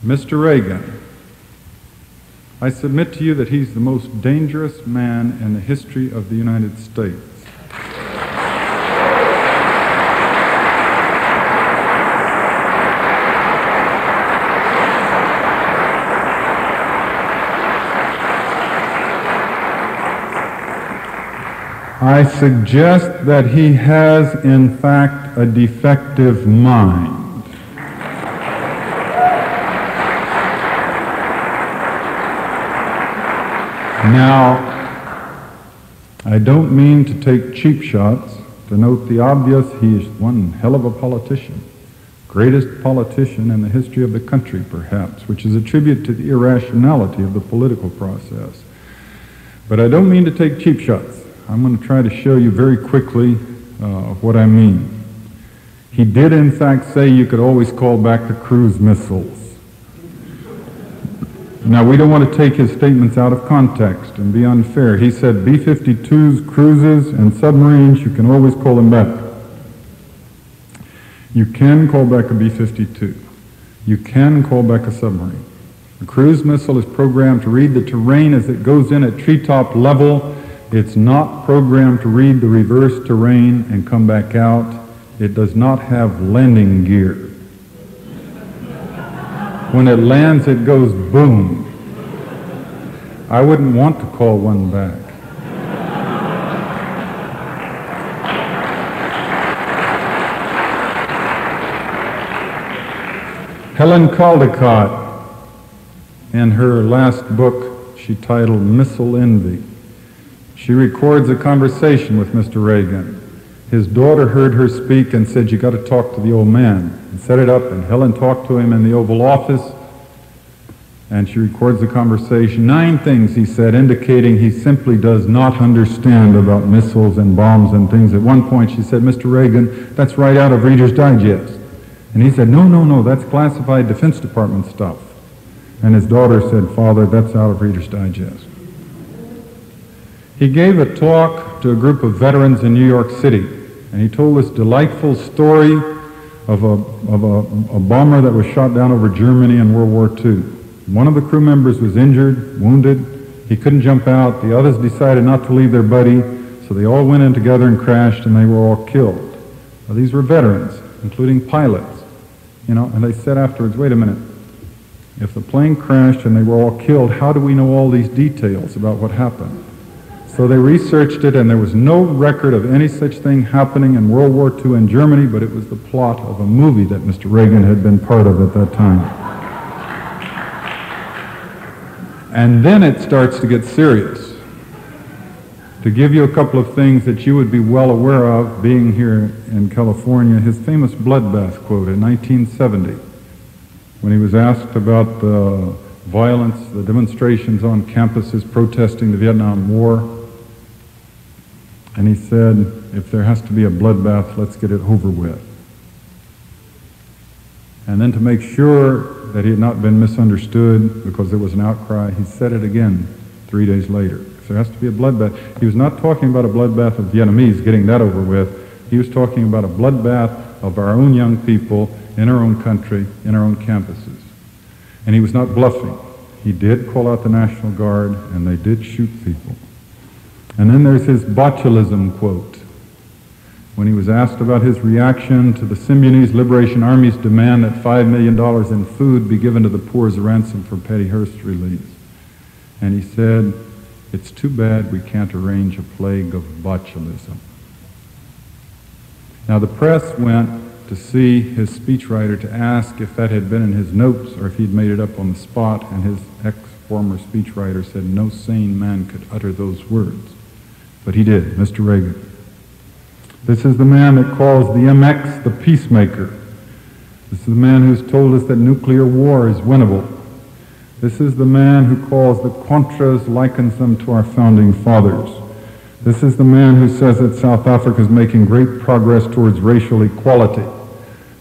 Mr. Reagan, I submit to you that he's the most dangerous man in the history of the United States. I suggest that he has, in fact, a defective mind. Now, I don't mean to take cheap shots. To note the obvious, he is one hell of a politician. Greatest politician in the history of the country, perhaps, which is a tribute to the irrationality of the political process. But I don't mean to take cheap shots. I'm going to try to show you very quickly what I mean. He did, in fact, say you could always call back the cruise missiles. Now, we don't want to take his statements out of context and be unfair. He said B-52s, cruises, and submarines, you can always call them back. You can call back a B-52. You can call back a submarine. The cruise missile is programmed to read the terrain as it goes in at treetop level. It's not programmed to read the reverse terrain and come back out. It does not have landing gear. When it lands, it goes boom. I wouldn't want to call one back. Helen Caldecott, in her last book, she titled Missile Envy. She records a conversation with Mr. Reagan. His daughter heard her speak and said, "You got to talk to the old man," and set it up, and Helen talked to him in the Oval Office, and she records the conversation. 9 things he said, indicating he simply does not understand about missiles and bombs and things. At one point she said, "Mr. Reagan, that's right out of Reader's Digest." And he said, no, that's classified Defense Department stuff. And his daughter said, "Father, that's out of Reader's Digest." He gave a talk to a group of veterans in New York City, and he told this delightful story of a bomber that was shot down over Germany in World War II. One of the crew members was injured, wounded. He couldn't jump out. The others decided not to leave their buddy, so they all went in together and crashed, and they were all killed. Now, these were veterans, including pilots, and they said afterwards, "Wait a minute. If the plane crashed and they were all killed, how do we know all these details about what happened?" So they researched it, and there was no record of any such thing happening in World War II in Germany, but it was the plot of a movie that Mr. Reagan had been part of at that time. And then it starts to get serious. To give you a couple of things that you would be well aware of, being here in California, his famous bloodbath quote in 1970, when he was asked about the violence, the demonstrations on campuses protesting the Vietnam War, and he said, "If there has to be a bloodbath, let's get it over with." And then to make sure that he had not been misunderstood because there was an outcry, he said it again 3 days later. If there has to be a bloodbath, he was not talking about a bloodbath of Vietnamese, getting that over with. He was talking about a bloodbath of our own young people in our own country, in our own campuses. And he was not bluffing. He did call out the National Guard, and they did shoot people. And then there's his botulism quote, when he was asked about his reaction to the Symbionese Liberation Army's demand that $5 million in food be given to the poor as a ransom for Petty Hearst's release. And he said, "It's too bad we can't arrange a plague of botulism." Now, the press went to see his speechwriter to ask if that had been in his notes or if he'd made it up on the spot, and his ex-former speechwriter said no sane man could utter those words. But he did, Mr. Reagan. This is the man that calls the MX the peacemaker. This is the man who's told us that nuclear war is winnable. This is the man who calls the Contras, likens them to our founding fathers. This is the man who says that South Africa is making great progress towards racial equality.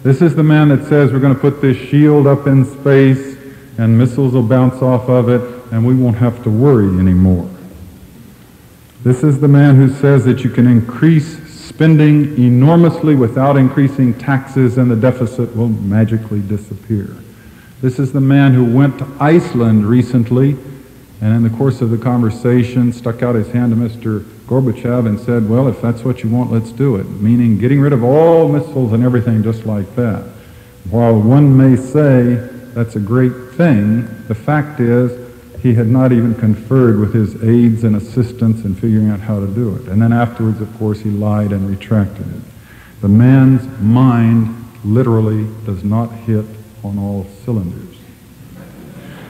This is the man that says we're going to put this shield up in space and missiles will bounce off of it and we won't have to worry anymore. This is the man who says that you can increase spending enormously without increasing taxes and the deficit will magically disappear. This is the man who went to Iceland recently, and in the course of the conversation stuck out his hand to Mr. Gorbachev and said, well, if that's what you want, let's do it, meaning getting rid of all missiles and everything just like that. While one may say that's a great thing, the fact is he had not even conferred with his aides and assistants in figuring out how to do it. And then afterwards, of course, he lied and retracted it. The man's mind literally does not hit on all cylinders.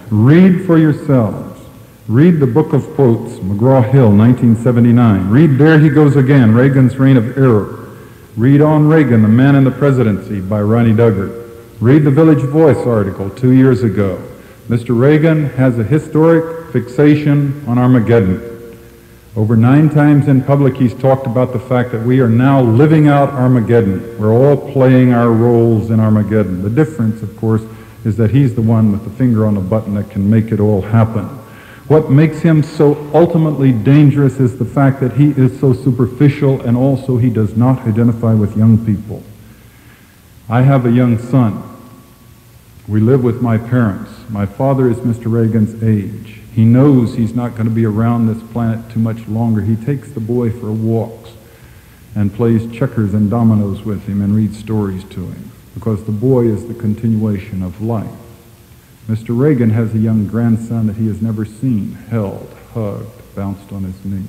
Read for yourselves. Read the Book of Quotes, McGraw-Hill, 1979. Read There He Goes Again, Reagan's Reign of Error. Read On Reagan, The Man in the Presidency by Ronnie Duggart. Read the Village Voice article 2 years ago. Mr. Reagan has a historic fixation on Armageddon. Over 9 times in public he's talked about the fact that we are now living out Armageddon. We're all playing our roles in Armageddon. The difference, of course, is that he's the one with the finger on the button that can make it all happen. What makes him so ultimately dangerous is the fact that he is so superficial, and also he does not identify with young people. I have a young son. We live with my parents. My father is Mr. Reagan's age. He knows he's not going to be around this planet too much longer. He takes the boy for walks and plays checkers and dominoes with him and reads stories to him, because the boy is the continuation of life. Mr. Reagan has a young grandson that he has never seen, held, hugged, bounced on his knee.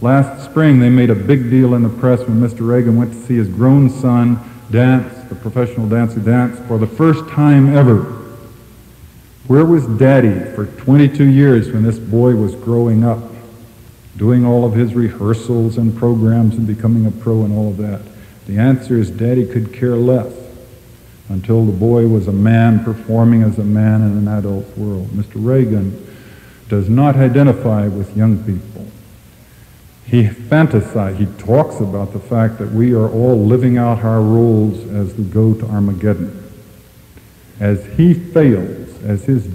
Last spring, they made a big deal in the press when Mr. Reagan went to see his grown son dance, the professional dancer dance, for the first time ever. Where was Daddy for 22 years when this boy was growing up, doing all of his rehearsals and programs and becoming a pro and all of that? The answer is Daddy could care less until the boy was a man performing as a man in an adult world. Mr. Reagan does not identify with young people. He fantasizes, he talks about the fact that we are all living out our roles as we go to Armageddon. As he fails, as his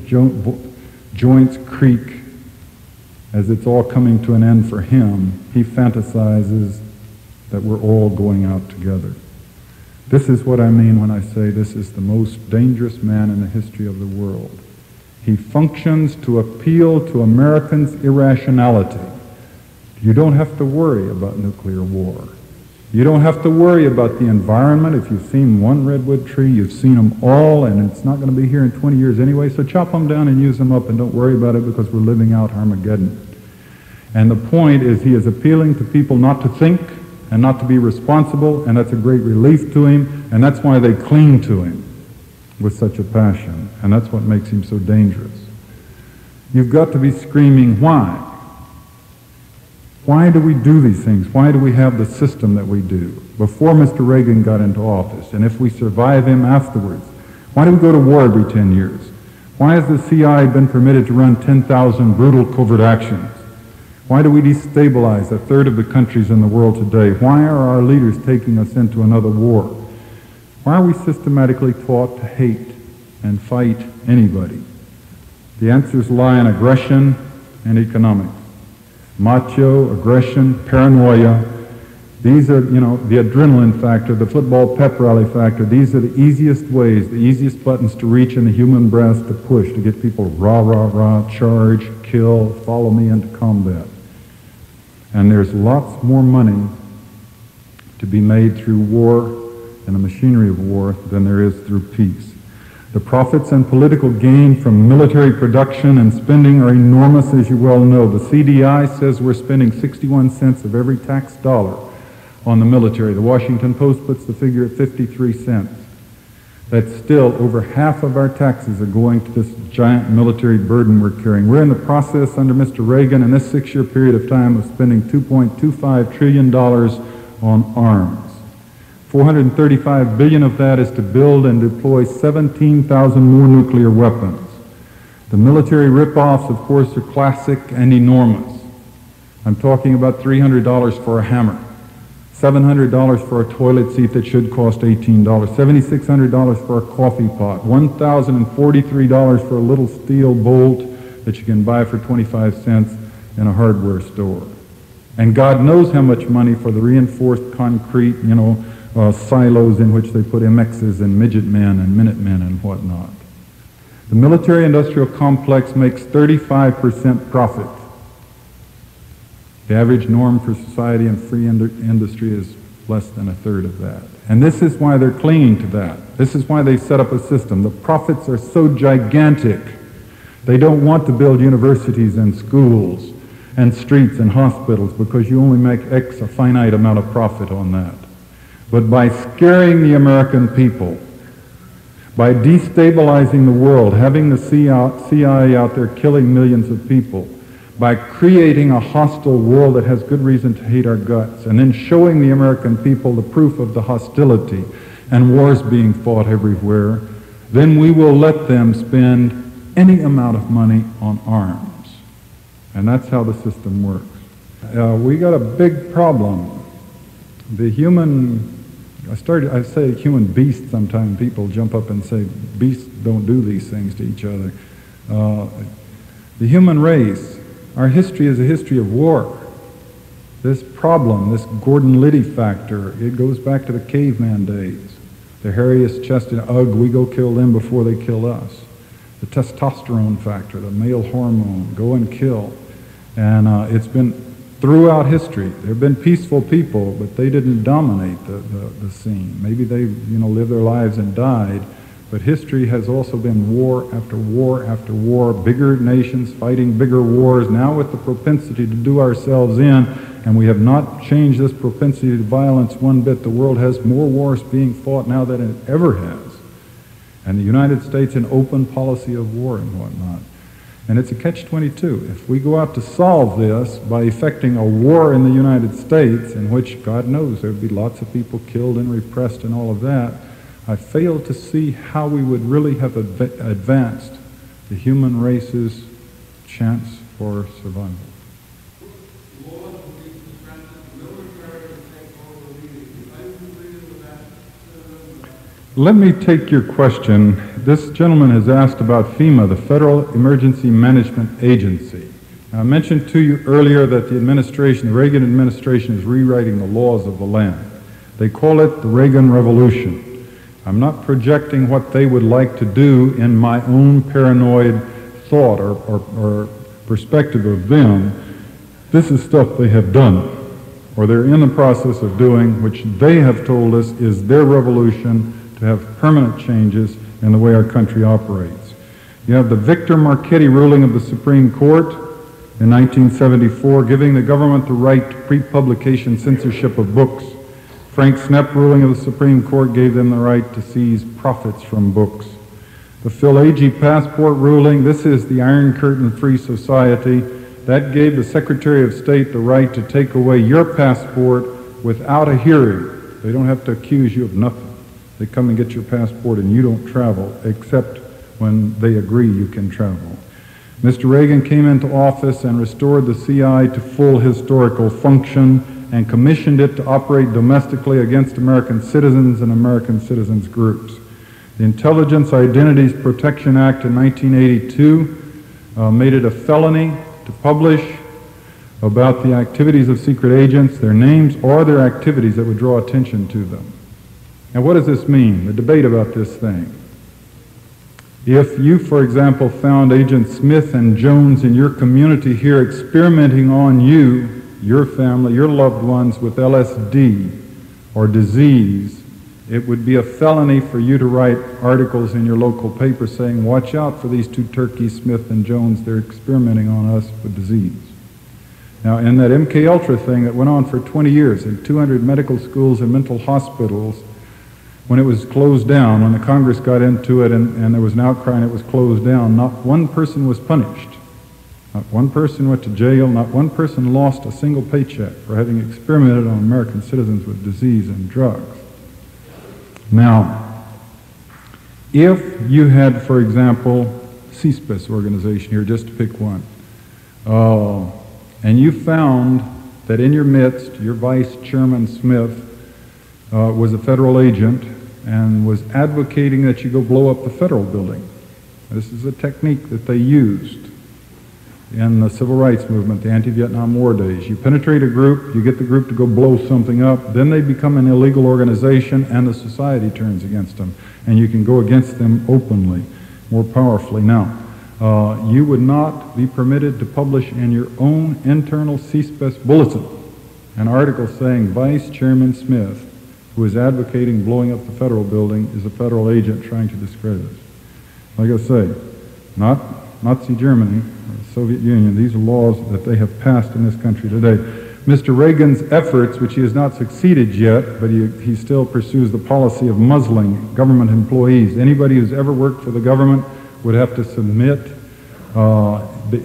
joints creak, as it's all coming to an end for him, he fantasizes that we're all going out together. This is what I mean when I say this is the most dangerous man in the history of the world. He functions to appeal to Americans' irrationality. You don't have to worry about nuclear war. You don't have to worry about the environment. If you've seen one redwood tree, you've seen them all, and it's not going to be here in 20 years anyway, so chop them down and use them up, and don't worry about it because we're living out Armageddon. And the point is he is appealing to people not to think and not to be responsible, and that's a great relief to him, and that's why they cling to him with such a passion, and that's what makes him so dangerous. You've got to be screaming, why? Why do we do these things? Why do we have the system that we do? Before Mr. Reagan got into office, and if we survive him afterwards, why do we go to war every 10 years? Why has the CIA been permitted to run 10,000 brutal covert actions? Why do we destabilize a third of the countries in the world today? Why are our leaders taking us into another war? Why are we systematically taught to hate and fight anybody? The answers lie in aggression and economics. Macho, aggression, paranoia. These are, the adrenaline factor, the football pep rally factor. These are the easiest ways, the easiest buttons to reach in the human breast to push, to get people rah, rah, rah, charge, kill, follow me into combat. And there's lots more money to be made through war and the machinery of war than there is through peace. The profits and political gain from military production and spending are enormous, as you well know. The CDI says we're spending 61 cents of every tax dollar on the military. The Washington Post puts the figure at 53 cents. That's still over half of our taxes are going to this giant military burden we're carrying. We're in the process under Mr. Reagan in this 6-year period of time of spending $2.25 trillion on arms. $435 billion of that is to build and deploy 17,000 more nuclear weapons. The military rip-offs, of course, are classic and enormous. I'm talking about $300 for a hammer, $700 for a toilet seat that should cost $18, $7,600 for a coffee pot, $1,043 for a little steel bolt that you can buy for 25 cents in a hardware store. And God knows how much money for the reinforced concrete, silos in which they put MXs and midget men and Minutemen and whatnot. The military-industrial complex makes 35% profit. The average norm for society and free industry is less than a third of that. And this is why they're clinging to that. This is why they set up a system. The profits are so gigantic. They don't want to build universities and schools and streets and hospitals because you only make X, a finite amount of profit on that. But by scaring the American people, by destabilizing the world, having the CIA out there killing millions of people, by creating a hostile world that has good reason to hate our guts, and then showing the American people the proof of the hostility and wars being fought everywhere, then we will let them spend any amount of money on arms. And that's how the system works. We got a big problem. The human, I say human beast sometimes. People jump up and say beasts don't do these things to each other. The human race, our history is a history of war. This problem, this Gordon Liddy factor, it goes back to the caveman days. The hairiest chested, ugh, we go kill them before they kill us. The testosterone factor, the male hormone, go and kill. And it's been throughout history. There have been peaceful people, but they didn't dominate the scene. Maybe they, lived their lives and died. But history has also been war after war after war, bigger nations fighting bigger wars, now with the propensity to do ourselves in, and we have not changed this propensity to violence one bit. The world has more wars being fought now than it ever has. And the United States an open policy of war and whatnot. And it's a catch-22. If we go out to solve this by effecting a war in the United States, in which, God knows, there would be lots of people killed and repressed and all of that, I fail to see how we would really have advanced the human race's chance for survival. Let me take your question. This gentleman has asked about FEMA, the Federal Emergency Management Agency. I mentioned to you earlier that the Reagan administration is rewriting the laws of the land. They call it the Reagan Revolution. I'm not projecting what they would like to do in my own paranoid thought or perspective of them. This is stuff they have done, or they're in the process of doing, which they have told us is their revolution to have permanent changes in the way our country operates. You have the Victor Marchetti ruling of the Supreme Court in 1974, giving the government the right to pre-publication censorship of books. Frank Snepp ruling of the Supreme Court gave them the right to seize profits from books. The Phil Agee passport ruling, this is the Iron Curtain Free Society, that gave the Secretary of State the right to take away your passport without a hearing. They don't have to accuse you of nothing. They come and get your passport and you don't travel, except when they agree you can travel. Mr. Reagan came into office and restored the CI to full historical function and commissioned it to operate domestically against American citizens and American citizens groups. The Intelligence Identities Protection Act in 1982 made it a felony to publish about the activities of secret agents, their names, or their activities that would draw attention to them. Now, what does this mean, the debate about this thing? If you, for example, found Agent Smith and Jones in your community here experimenting on you, your family, your loved ones with LSD or disease, it would be a felony for you to write articles in your local paper saying, watch out for these two turkeys, Smith and Jones, they're experimenting on us with disease. Now, in that MKUltra thing that went on for 20 years in 200 medical schools and mental hospitals, when it was closed down, when the Congress got into it and there was an outcry and it was closed down, not one person was punished. Not one person went to jail, not one person lost a single paycheck for having experimented on American citizens with disease and drugs. Now, if you had, for example, CSPIS organization here, just to pick one, and you found that in your midst, your Vice Chairman Smith was a federal agent and was advocating that you go blow up the federal building. This is a technique that they used in the civil rights movement, the anti-Vietnam War days. You penetrate a group, you get the group to go blow something up, then they become an illegal organization and the society turns against them, and you can go against them openly. more powerfully now. You would not be permitted to publish in your own internal CSPES bulletin an article saying Vice Chairman Smith, who is advocating blowing up the federal building, is a federal agent trying to discredit us. Like I say, not Nazi Germany or the Soviet Union. These are laws that they have passed in this country today. Mr. Reagan's efforts, which he has not succeeded yet, but he still pursues the policy of muzzling government employees. Anybody who's ever worked for the government would have to submit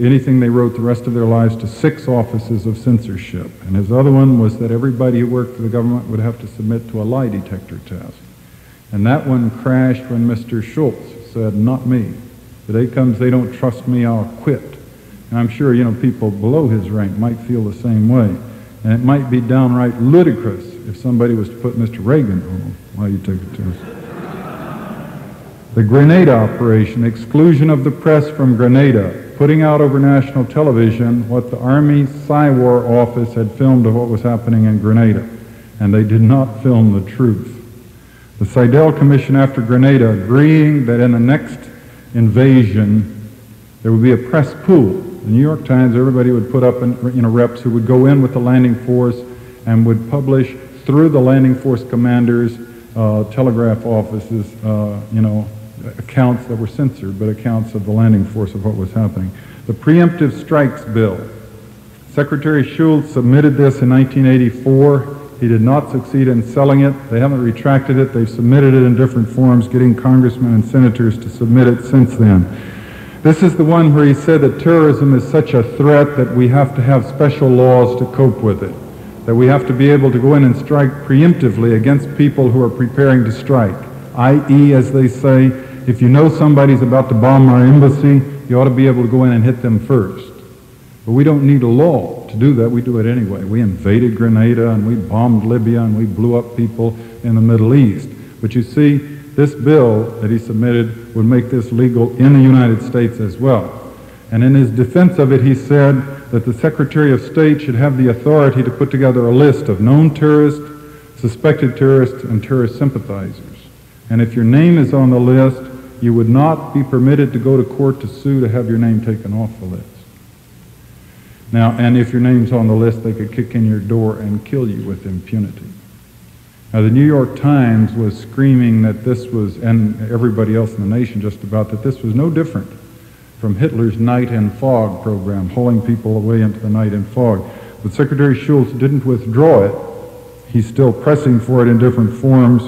anything they wrote the rest of their lives to 6 offices of censorship. And his other one was that everybody who worked for the government would have to submit to a lie detector test. And that one crashed when Mr. Schultz said, "Not me. The day comes they don't trust me, I'll quit." And I'm sure, people below his rank might feel the same way. And it might be downright ludicrous if somebody was to put Mr. Reagan on. Why you take it to us? The Grenada operation, exclusion of the press from Grenada, putting out over national television what the Army Psy-War office had filmed of what was happening in Grenada. And they did not film the truth. The Seidel Commission after Grenada agreeing that in the next invasion there would be a press pool. The New York Times, everybody would put up reps who would go in with the landing force and would publish through the landing force commanders, telegraph offices, accounts that were censored, but accounts of the landing force of what was happening. The preemptive strikes bill. Secretary Schultz submitted this in 1984. He did not succeed in selling it. They haven't retracted it. They've submitted it in different forms, getting congressmen and senators to submit it since then. This is the one where he said that terrorism is such a threat that we have to have special laws to cope with it, that we have to be able to go in and strike preemptively against people who are preparing to strike, i.e., as they say, if you know somebody's about to bomb our embassy, you ought to be able to go in and hit them first. But we don't need a law to do that. We do it anyway. We invaded Grenada, and we bombed Libya, and we blew up people in the Middle East. But you see, this bill that he submitted would make this legal in the United States as well. And in his defense of it, he said that the Secretary of State should have the authority to put together a list of known terrorists, suspected terrorists, and terrorist sympathizers. And if your name is on the list, you would not be permitted to go to court to sue to have your name taken off the list. Now, and if your name's on the list, they could kick in your door and kill you with impunity. Now, the New York Times was screaming that this was, and everybody else in the nation just about, that this was no different from Hitler's night and fog program, hauling people away into the night and fog. But Secretary Schultz didn't withdraw it. He's still pressing for it in different forms.